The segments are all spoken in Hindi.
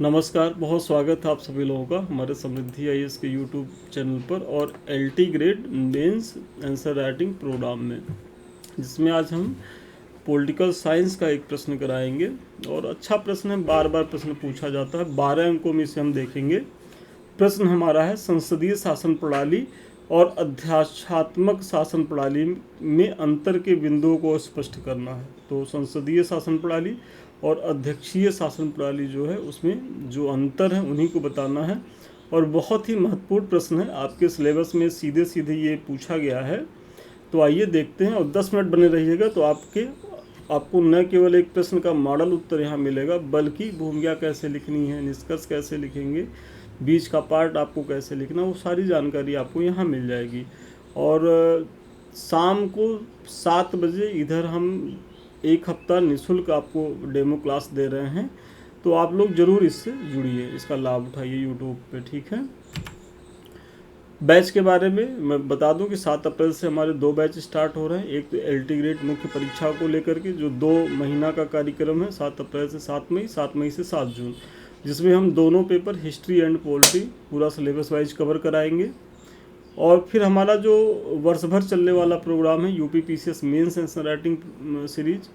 नमस्कार, बहुत स्वागत है आप सभी लोगों का हमारे समृद्धि आईएएस के यूट्यूब चैनल पर और LT grade mains answer writing program में, जिसमें आज हम पॉलिटिकल साइंस का एक प्रश्न कराएंगे। और अच्छा प्रश्न है, बार बार प्रश्न पूछा जाता है, 12 अंकों में इसे हम देखेंगे। प्रश्न हमारा है, संसदीय शासन प्रणाली और अध्यात्मात्मक शासन प्रणाली में अंतर के बिंदुओं को स्पष्ट करना है। तो संसदीय शासन प्रणाली और अध्यक्षीय शासन प्रणाली जो है उसमें जो अंतर है उन्हीं को बताना है। और बहुत ही महत्वपूर्ण प्रश्न है, आपके सिलेबस में सीधे सीधे ये पूछा गया है। तो आइए देखते हैं, और 10 मिनट बने रहिएगा तो आपको न केवल एक प्रश्न का मॉडल उत्तर यहाँ मिलेगा, बल्कि भूमिका कैसे लिखनी है, निष्कर्ष कैसे लिखेंगे, बीच का पार्ट आपको कैसे लिखना, वो सारी जानकारी आपको यहाँ मिल जाएगी। और शाम को 7 बजे इधर हम एक हफ्ता निःशुल्क आपको डेमो क्लास दे रहे हैं, तो आप लोग ज़रूर इससे जुड़िए, इसका लाभ उठाइए यूट्यूब पे, ठीक है। बैच के बारे में मैं बता दूं कि 7 अप्रैल से हमारे 2 बैच स्टार्ट हो रहे हैं। एक तो एलटी ग्रेड मुख्य परीक्षा को लेकर के जो 2 महीना का कार्यक्रम है, 7 अप्रैल से 7 मई, 7 मई से 7 जून, जिसमें हम दोनों पेपर हिस्ट्री एंड पॉलिटी पूरा सिलेबस वाइज कवर कराएंगे। और फिर हमारा जो वर्ष भर चलने वाला प्रोग्राम है UP PCS mains answer writing series,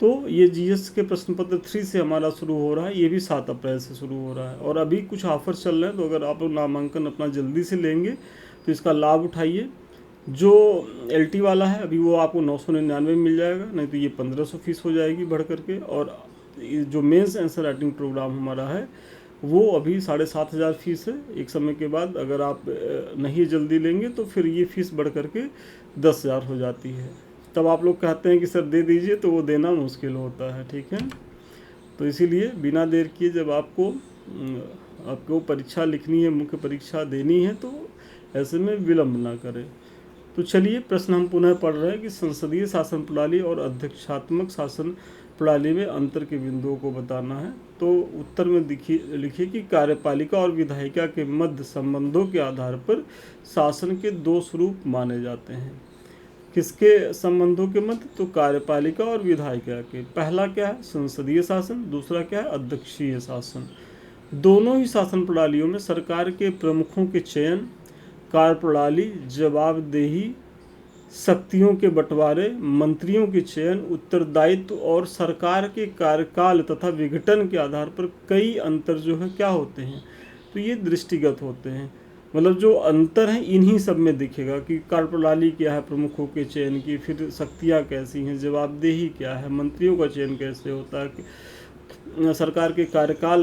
तो ये जीएस के प्रश्न पत्र 3 से हमारा शुरू हो रहा है, ये भी 7 अप्रैल से शुरू हो रहा है। और अभी कुछ ऑफर्स चल रहे हैं, तो अगर आप लोग नामांकन अपना जल्दी से लेंगे तो इसका लाभ उठाइए। जो एलटी वाला है अभी वो आपको 999 मिल जाएगा, नहीं तो ये 1500 फीस हो जाएगी बढ़ करके। और जो मेंस आंसर राइटिंग प्रोग्राम हमारा है वो अभी 7500 फीस है। एक समय के बाद अगर आप नहीं जल्दी लेंगे तो फिर ये फीस बढ़ करके 10,000 हो जाती है। तब आप लोग कहते हैं कि सर दे दीजिए, तो वो देना मुश्किल होता है, ठीक है। तो इसीलिए बिना देर किए जब आपको परीक्षा लिखनी है, मुख्य परीक्षा देनी है, तो ऐसे में विलम्ब ना करें। तो चलिए प्रश्न हम पुनः पढ़ रहे हैं कि संसदीय शासन प्रणाली और अध्यक्षात्मक शासन प्रणाली में अंतर के बिंदुओं को बताना है। तो उत्तर में लिखिए कि कार्यपालिका और विधायिका के मध्य संबंधों के आधार पर शासन के 2 स्वरूप माने जाते हैं। किसके संबंधों के मध्य? तो कार्यपालिका और विधायिका के। पहला क्या है? संसदीय शासन। दूसरा क्या है? अध्यक्षीय शासन। दोनों ही शासन प्रणालियों में सरकार के प्रमुखों के चयन, कार्यप्रणाली, जवाबदेही, शक्तियों के बंटवारे, मंत्रियों के चयन, उत्तरदायित्व और सरकार के कार्यकाल तथा विघटन के आधार पर कई अंतर जो है क्या होते हैं? तो ये दृष्टिगत होते हैं। मतलब जो अंतर है इन्हीं सब में दिखेगा कि कार्यप्रणाली क्या है प्रमुखों के चयन की, फिर शक्तियाँ कैसी हैं, जवाबदेही क्या है, मंत्रियों का चयन कैसे होता है, सरकार के कार्यकाल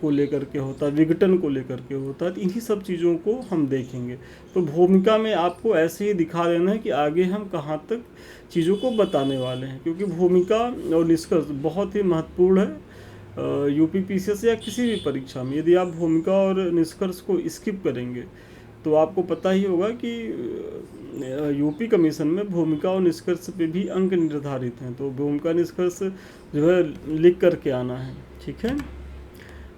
को लेकर के होता है, विघटन को लेकर के होता है। तो इन्हीं सब चीज़ों को हम देखेंगे। तो भूमिका में आपको ऐसे ही दिखा देना है कि आगे हम कहाँ तक चीज़ों को बताने वाले हैं, क्योंकि भूमिका और निष्कर्ष बहुत ही महत्वपूर्ण है यूपी पीसीएस या किसी भी परीक्षा में। यदि आप भूमिका और निष्कर्ष को स्किप करेंगे तो आपको पता ही होगा कि यूपी कमीशन में भूमिका और निष्कर्ष पे भी अंक निर्धारित हैं। तो भूमिका निष्कर्ष जो है लिख करके आना है, ठीक है।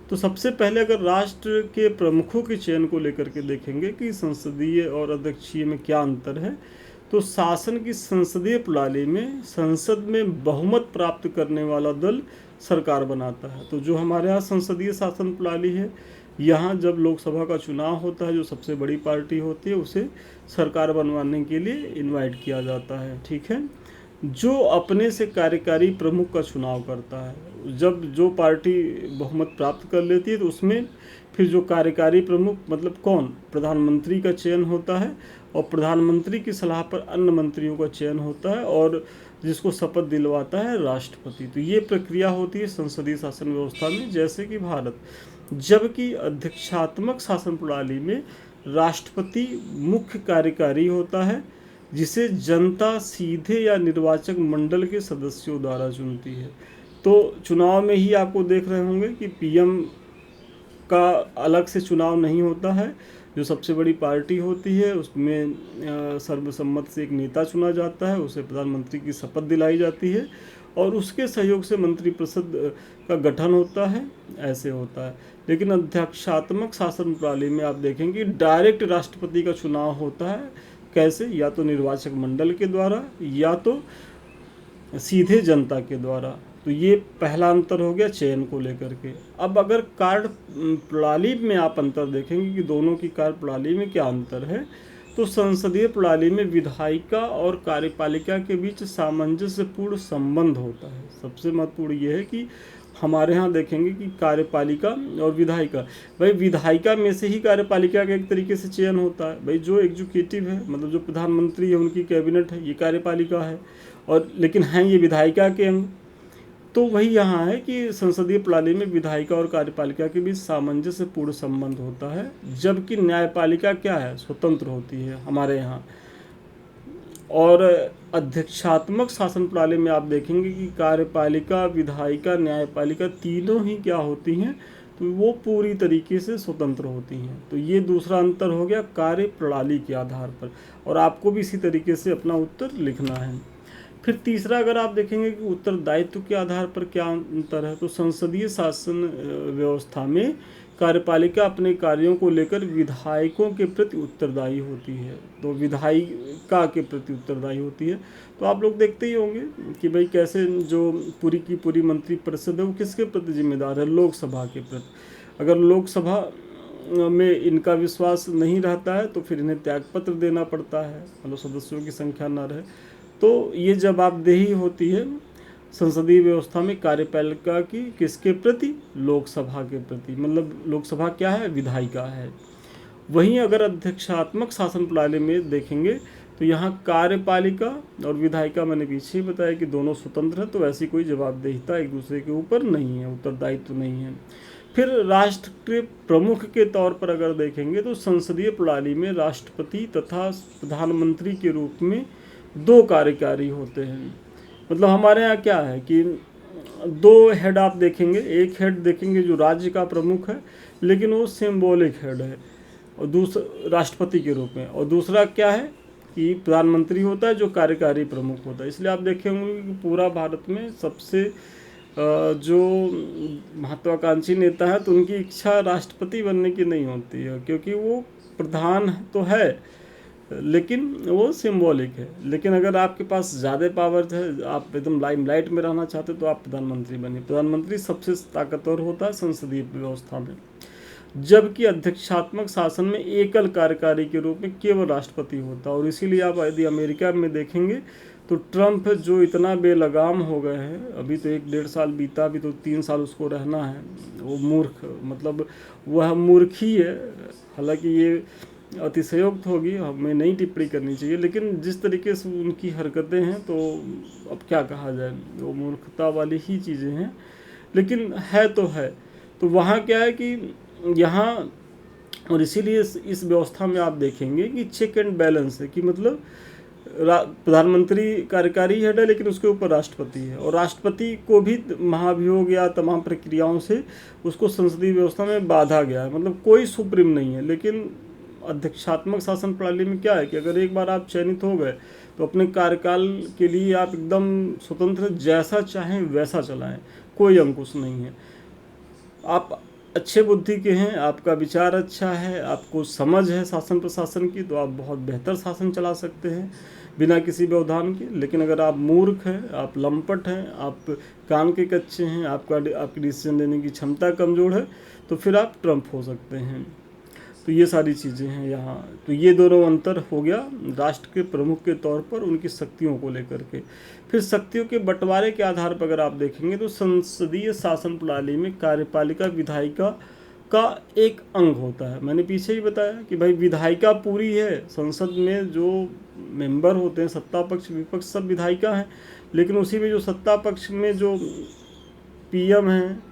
तो सबसे पहले अगर राष्ट्र के प्रमुखों के चयन को लेकर के देखेंगे कि संसदीय और अध्यक्षीय में क्या अंतर है, तो शासन की संसदीय प्रणाली में संसद में बहुमत प्राप्त करने वाला दल सरकार बनाता है। तो जो हमारे यहाँ संसदीय शासन प्रणाली है, यहाँ जब लोकसभा का चुनाव होता है, जो सबसे बड़ी पार्टी होती है उसे सरकार बनवाने के लिए इनवाइट किया जाता है, ठीक है। जो अपने से कार्यकारी प्रमुख का चुनाव करता है, जब जो पार्टी बहुमत प्राप्त कर लेती है तो उसमें फिर जो कार्यकारी प्रमुख मतलब कौन, प्रधानमंत्री का चयन होता है, और प्रधानमंत्री की सलाह पर अन्य मंत्रियों का चयन होता है, और जिसको शपथ दिलवाता है राष्ट्रपति। तो ये प्रक्रिया होती है संसदीय शासन व्यवस्था में, जैसे कि भारत। जबकि अध्यक्षात्मक शासन प्रणाली में राष्ट्रपति मुख्य कार्यकारी होता है, जिसे जनता सीधे या निर्वाचक मंडल के सदस्यों द्वारा चुनती है। तो चुनाव में ही आपको देख रहे होंगे कि पीएम का अलग से चुनाव नहीं होता है। जो सबसे बड़ी पार्टी होती है उसमें सर्वसम्मत से एक नेता चुना जाता है, उसे प्रधानमंत्री की शपथ दिलाई जाती है, और उसके सहयोग से मंत्रिपरिषद का गठन होता है, ऐसे होता है। लेकिन अध्यक्षात्मक शासन प्रणाली में आप देखेंगे डायरेक्ट राष्ट्रपति का चुनाव होता है। कैसे? या तो निर्वाचक मंडल के द्वारा या तो सीधे जनता के द्वारा। तो ये पहला अंतर हो गया चयन को लेकर के। अब अगर कार्य प्रणाली में आप अंतर देखेंगे कि दोनों की कार्य प्रणाली में क्या अंतर है, तो संसदीय प्रणाली में विधायिका और कार्यपालिका के बीच सामंजस्यपूर्ण संबंध होता है। सबसे महत्वपूर्ण ये है कि हमारे यहाँ देखेंगे कि कार्यपालिका और विधायिका, भाई विधायिका में से ही कार्यपालिका का एक तरीके से चयन होता है। भाई जो एग्जीक्यूटिव है, मतलब जो प्रधानमंत्री है, उनकी कैबिनेट है, ये कार्यपालिका है, और लेकिन हैं ये विधायिका के अंग। तो वही यहाँ है कि संसदीय प्रणाली में विधायिका और कार्यपालिका के बीच सामंजस्यपूर्ण संबंध होता है, जबकि न्यायपालिका क्या है, स्वतंत्र होती है हमारे यहाँ। और अध्यक्षात्मक शासन प्रणाली में आप देखेंगे कि कार्यपालिका, विधायिका, न्यायपालिका तीनों ही क्या होती हैं, तो वो पूरी तरीके से स्वतंत्र होती हैं। तो ये दूसरा अंतर हो गया कार्य प्रणाली के आधार पर, और आपको भी इसी तरीके से अपना उत्तर लिखना है। फिर तीसरा अगर आप देखेंगे कि उत्तरदायित्व के आधार पर क्या अंतर है, तो संसदीय शासन व्यवस्था में कार्यपालिका अपने कार्यों को लेकर विधायकों के प्रति उत्तरदायी होती है, तो विधायिका के प्रति उत्तरदायी होती है। तो आप लोग देखते ही होंगे कि भाई कैसे जो पूरी की पूरी मंत्रिपरिषद है वो किसके प्रति जिम्मेदार है, लोकसभा के प्रति। अगर लोकसभा में इनका विश्वास नहीं रहता है तो फिर इन्हें त्यागपत्र देना पड़ता है, मतलब सदस्यों की संख्या न रहे। तो ये जवाबदेही होती है संसदीय व्यवस्था में कार्यपालिका की किसके प्रति, लोकसभा के प्रति, मतलब लोकसभा क्या है, विधायिका है। वहीं अगर अध्यक्षात्मक शासन प्रणाली में देखेंगे तो यहाँ कार्यपालिका और विधायिका, मैंने पीछे ही बताया कि दोनों स्वतंत्र है, तो ऐसी कोई जवाबदेहिता एक दूसरे के ऊपर नहीं है, उत्तरदायित्व नहीं है। फिर राष्ट्र के प्रमुख के तौर पर अगर देखेंगे तो संसदीय प्रणाली में राष्ट्रपति तथा प्रधानमंत्री के रूप में दो कार्यकारी होते हैं। मतलब हमारे यहाँ क्या है कि दो हेड आप देखेंगे, एक हेड देखेंगे जो राज्य का प्रमुख है लेकिन वो सिंबॉलिक हेड है, और दूसरा राष्ट्रपति के रूप में, और दूसरा क्या है कि प्रधानमंत्री होता है जो कार्यकारी प्रमुख होता है। इसलिए आप देखेंगे कि पूरा भारत में सबसे जो महत्वाकांक्षी नेता है तो उनकी इच्छा राष्ट्रपति बनने की नहीं होती है, क्योंकि वो प्रधान तो है लेकिन वो सिंबॉलिक है। लेकिन अगर आपके पास ज़्यादा पावर है, आप एकदम लाइमलाइट में रहना चाहते तो आप प्रधानमंत्री बनिए। प्रधानमंत्री सबसे ताकतवर होता है संसदीय व्यवस्था में, जबकि अध्यक्षात्मक शासन में एकल कार्यकारी के रूप में केवल राष्ट्रपति होता है। और इसीलिए आप यदि अमेरिका में देखेंगे तो ट्रम्प जो इतना बेलगाम हो गए हैं, अभी तो 1-1.5 साल बीता, अभी तो 3 साल उसको रहना है, वो मूर्ख, मतलब वह मूर्ख ही है। हालांकि ये अतिशयोक्त होगी, हमें नहीं टिप्पणी करनी चाहिए, लेकिन जिस तरीके से उनकी हरकतें हैं तो अब क्या कहा जाए, वो मूर्खता वाली ही चीज़ें हैं, लेकिन है तो है। तो वहाँ क्या है कि यहाँ, और इसीलिए इस व्यवस्था में आप देखेंगे कि चेक एंड बैलेंस है, कि मतलब प्रधानमंत्री कार्यकारी हेड है लेकिन उसके ऊपर राष्ट्रपति है, और राष्ट्रपति को भी महाभियोग या तमाम प्रक्रियाओं से उसको संसदीय व्यवस्था में बांधा गया है, मतलब कोई सुप्रीम नहीं है। लेकिन अध्यक्षात्मक शासन प्रणाली में क्या है कि अगर एक बार आप चयनित हो गए तो अपने कार्यकाल के लिए आप एकदम स्वतंत्र, जैसा चाहें वैसा चलाएं, कोई अंकुश नहीं है। आप अच्छे बुद्धि के हैं, आपका विचार अच्छा है, आपको समझ है शासन प्रशासन की, तो आप बहुत बेहतर शासन चला सकते हैं बिना किसी व्यवधान के। लेकिन अगर आप मूर्ख हैं, आप लंपट हैं, आप कान के कच्चे हैं, आपकी डिसीजन लेने की क्षमता कमज़ोर है, तो फिर आप ट्रम्प हो सकते हैं। तो ये सारी चीज़ें हैं यहाँ। तो ये दोनों अंतर हो गया राष्ट्र के प्रमुख के तौर पर उनकी शक्तियों को लेकर के। फिर शक्तियों के बंटवारे के आधार पर अगर आप देखेंगे तो संसदीय शासन प्रणाली में कार्यपालिका विधायिका का एक अंग होता है। मैंने पीछे ही बताया कि भाई विधायिका पूरी है, संसद में जो मेंबर होते हैं, सत्ता पक्ष विपक्ष सब विधायिका हैं, लेकिन उसी में जो सत्ता पक्ष में जो पीएम हैं,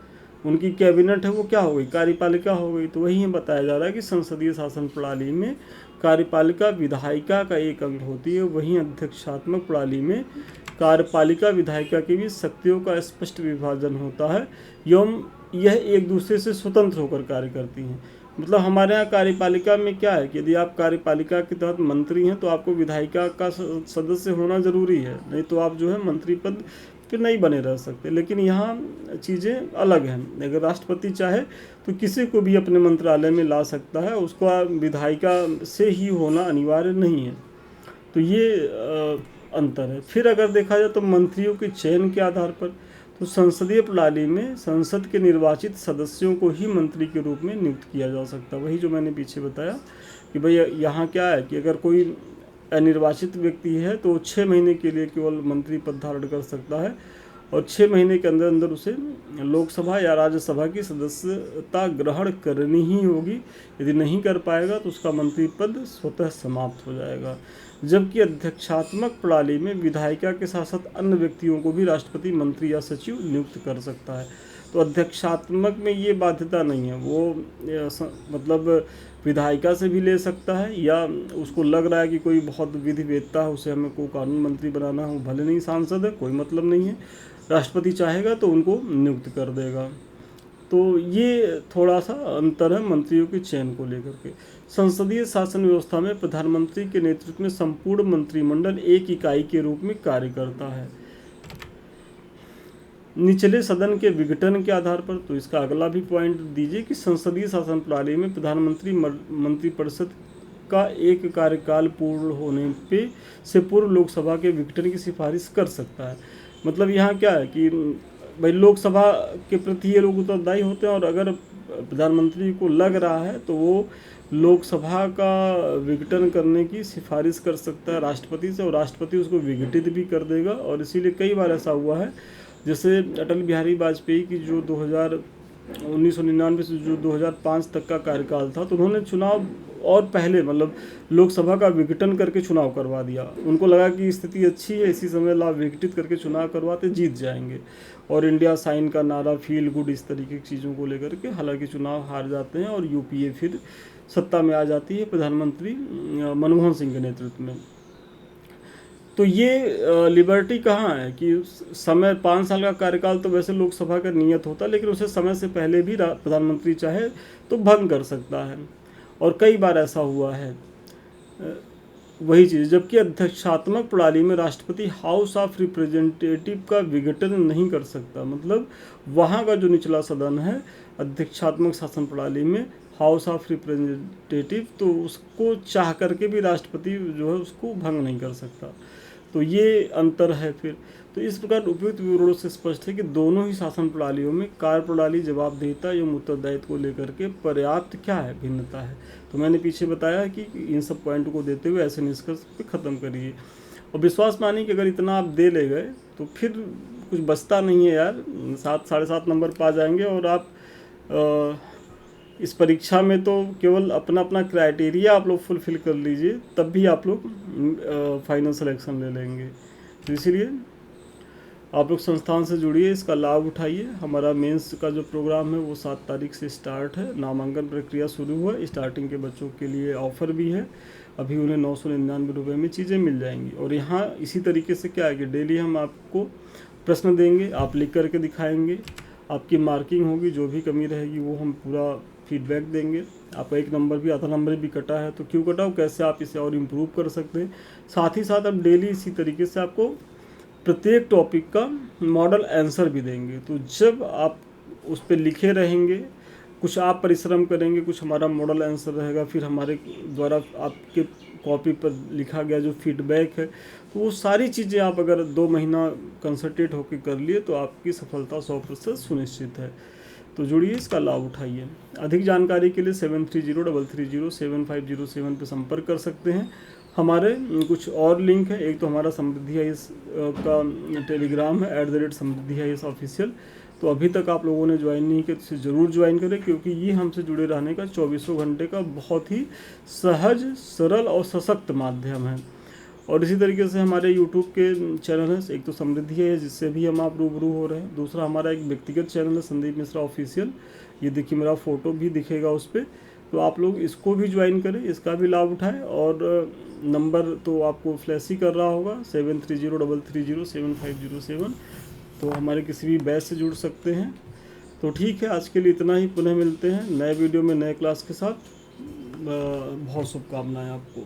उनकी कैबिनेट है, वो क्या हो गई, कार्यपालिका हो गई। तो वही बताया जा रहा है कि संसदीय शासन प्रणाली में कार्यपालिका विधायिका का एक अंग होती है, वहीं अध्यक्षात्मक प्रणाली में कार्यपालिका विधायिका की भी शक्तियों का स्पष्ट विभाजन होता है एवं यह एक दूसरे से स्वतंत्र होकर कार्य करती हैं। मतलब हमारे यहाँ कार्यपालिका में क्या है कि यदि आप कार्यपालिका के तहत मंत्री हैं तो आपको विधायिका का सदस्य होना जरूरी है, नहीं तो आप जो है मंत्री पद फिर नहीं बने रह सकते। लेकिन यहाँ चीज़ें अलग हैं, अगर राष्ट्रपति चाहे तो किसी को भी अपने मंत्रालय में ला सकता है, उसको विधायिका से ही होना अनिवार्य नहीं है। तो ये अंतर है। फिर अगर देखा जाए तो मंत्रियों के चयन के आधार पर, तो संसदीय प्रणाली में संसद के निर्वाचित सदस्यों को ही मंत्री के रूप में नियुक्त किया जा सकता है। वही जो मैंने पीछे बताया कि भाई यहाँ क्या है कि अगर कोई अनिर्वाचित व्यक्ति है तो 6 महीने के लिए केवल मंत्री पद धारण कर सकता है और 6 महीने के अंदर अंदर उसे लोकसभा या राज्यसभा की सदस्यता ग्रहण करनी ही होगी। यदि नहीं कर पाएगा तो उसका मंत्री पद स्वतः समाप्त हो जाएगा। जबकि अध्यक्षात्मक प्रणाली में विधायिका के साथ साथ अन्य व्यक्तियों को भी राष्ट्रपति मंत्री या सचिव नियुक्त कर सकता है। तो अध्यक्षात्मक में ये बाध्यता नहीं है, वो मतलब विधायिका से भी ले सकता है या उसको लग रहा है कि कोई बहुत विधि वेदता है, उसे हमें को कानून मंत्री बनाना है, वो भले नहीं सांसद है, कोई मतलब नहीं है, राष्ट्रपति चाहेगा तो उनको नियुक्त कर देगा। तो ये थोड़ा सा अंतर है मंत्रियों के चयन को लेकर के। संसदीय शासन व्यवस्था में प्रधानमंत्री के नेतृत्व में संपूर्ण मंत्रिमंडल एक इकाई के रूप में कार्य करता है। निचले सदन के विघटन के आधार पर, तो इसका अगला भी पॉइंट दीजिए कि संसदीय शासन प्रणाली में प्रधानमंत्री मंत्रिपरिषद का एक कार्यकाल पूर्ण होने पे से पूर्व लोकसभा के विघटन की सिफारिश कर सकता है। मतलब यहाँ क्या है कि भाई लोकसभा के प्रति ये लोग उत्तरदायी होते हैं और अगर प्रधानमंत्री को लग रहा है तो वो लोकसभा का विघटन करने की सिफारिश कर सकता है राष्ट्रपति से और राष्ट्रपति उसको विघटित भी कर देगा। और इसीलिए कई बार ऐसा हुआ है, जैसे अटल बिहारी वाजपेयी की जो 1999 से जो 2005 तक का कार्यकाल था, तो उन्होंने चुनाव और पहले मतलब लोकसभा का विघटन करके चुनाव करवा दिया। उनको लगा कि स्थिति अच्छी है, इसी समय लाभ विघटित करके चुनाव करवाते जीत जाएंगे और इंडिया साइन का नारा, फील गुड, इस तरीके की चीज़ों को लेकर के हालांकि चुनाव हार जाते हैं और यूपीए फिर सत्ता में आ जाती है प्रधानमंत्री मनमोहन सिंह के नेतृत्व में। तो ये लिबर्टी कहाँ है कि समय 5 साल का कार्यकाल तो वैसे लोकसभा का नियत होता है, लेकिन उसे समय से पहले भी प्रधानमंत्री चाहे तो भंग कर सकता है और कई बार ऐसा हुआ है। वही चीज़, जबकि अध्यक्षात्मक प्रणाली में राष्ट्रपति हाउस ऑफ रिप्रेजेंटेटिव का विघटन नहीं कर सकता। मतलब वहाँ का जो निचला सदन है अध्यक्षात्मक शासन प्रणाली में हाउस ऑफ रिप्रेजेंटेटिव, तो उसको चाह करके भी राष्ट्रपति जो है उसको भंग नहीं कर सकता। तो ये अंतर है फिर। तो इस प्रकार उपयुक्त विवरणों से स्पष्ट है कि दोनों ही शासन प्रणालियों में कार्य प्रणाली, जवाबदेहिता एवं उत्तरदायित्व को लेकर के पर्याप्त क्या है, भिन्नता है। तो मैंने पीछे बताया कि इन सब पॉइंट को देते हुए ऐसे निष्कर्ष पे ख़त्म करिए और विश्वास मानिए कि अगर इतना आप दे ले गए तो फिर कुछ बचता नहीं है यार। 7 साढ़े 7 नंबर पा जाएंगे और आप इस परीक्षा में तो केवल अपना अपना क्राइटेरिया आप लोग फुलफिल कर लीजिए, तब भी आप लोग फाइनल सिलेक्शन ले लेंगे। तो इसीलिए आप लोग संस्थान से जुड़िए, इसका लाभ उठाइए। हमारा मेंस का जो प्रोग्राम है वो 7 तारीख से स्टार्ट है। नामांकन प्रक्रिया शुरू हुआ, स्टार्टिंग के बच्चों के लिए ऑफ़र भी है। अभी उन्हें 999 रुपये में चीज़ें मिल जाएंगी। और यहाँ इसी तरीके से क्या है कि डेली हम आपको प्रश्न देंगे, आप लिख करके दिखाएंगे, आपकी मार्किंग होगी, जो भी कमी रहेगी वो हम पूरा फीडबैक देंगे। आपका 1 नंबर भी, आधा नंबर भी कटा है तो क्यों कटा हो, कैसे आप इसे और इम्प्रूव कर सकते हैं। साथ ही साथ हम डेली इसी तरीके से आपको प्रत्येक टॉपिक का मॉडल आंसर भी देंगे। तो जब आप उस पर लिखे रहेंगे, कुछ आप परिश्रम करेंगे, कुछ हमारा मॉडल आंसर रहेगा, फिर हमारे द्वारा आपके कॉपी पर लिखा गया जो फीडबैक है, तो वो सारी चीज़ें आप अगर 2 महीना कंसंट्रेट होकर कर लिए तो आपकी सफलता 100% सुनिश्चित है। तो जुड़िए, इसका लाभ उठाइए। अधिक जानकारी के लिए 7303307507 पर संपर्क कर सकते हैं। हमारे कुछ और लिंक है, एक तो हमारा समृद्धि IAS का टेलीग्राम है @समृद्धि IAS ऑफिशियल। तो अभी तक आप लोगों ने ज्वाइन नहीं किया तो इसे ज़रूर ज्वाइन करें, क्योंकि ये हमसे जुड़े रहने का 24 घंटे का बहुत ही सहज, सरल और सशक्त माध्यम है। और इसी तरीके से हमारे YouTube के चैनल है, एक तो समृद्धि है जिससे भी हम आप रूबरू हो रहे हैं, दूसरा हमारा एक व्यक्तिगत चैनल है संदीप मिश्रा ऑफिशियल। ये देखिए मेरा फ़ोटो भी दिखेगा उस पर, तो आप लोग इसको भी ज्वाइन करें, इसका भी लाभ उठाएं। और नंबर तो आपको फ्लैश ही कर रहा होगा 7303307507। तो हमारे किसी भी बैच से जुड़ सकते हैं। तो ठीक है, आज के लिए इतना ही। पुनः मिलते हैं नए वीडियो में नए क्लास के साथ। बहुत शुभकामनाएं आपको।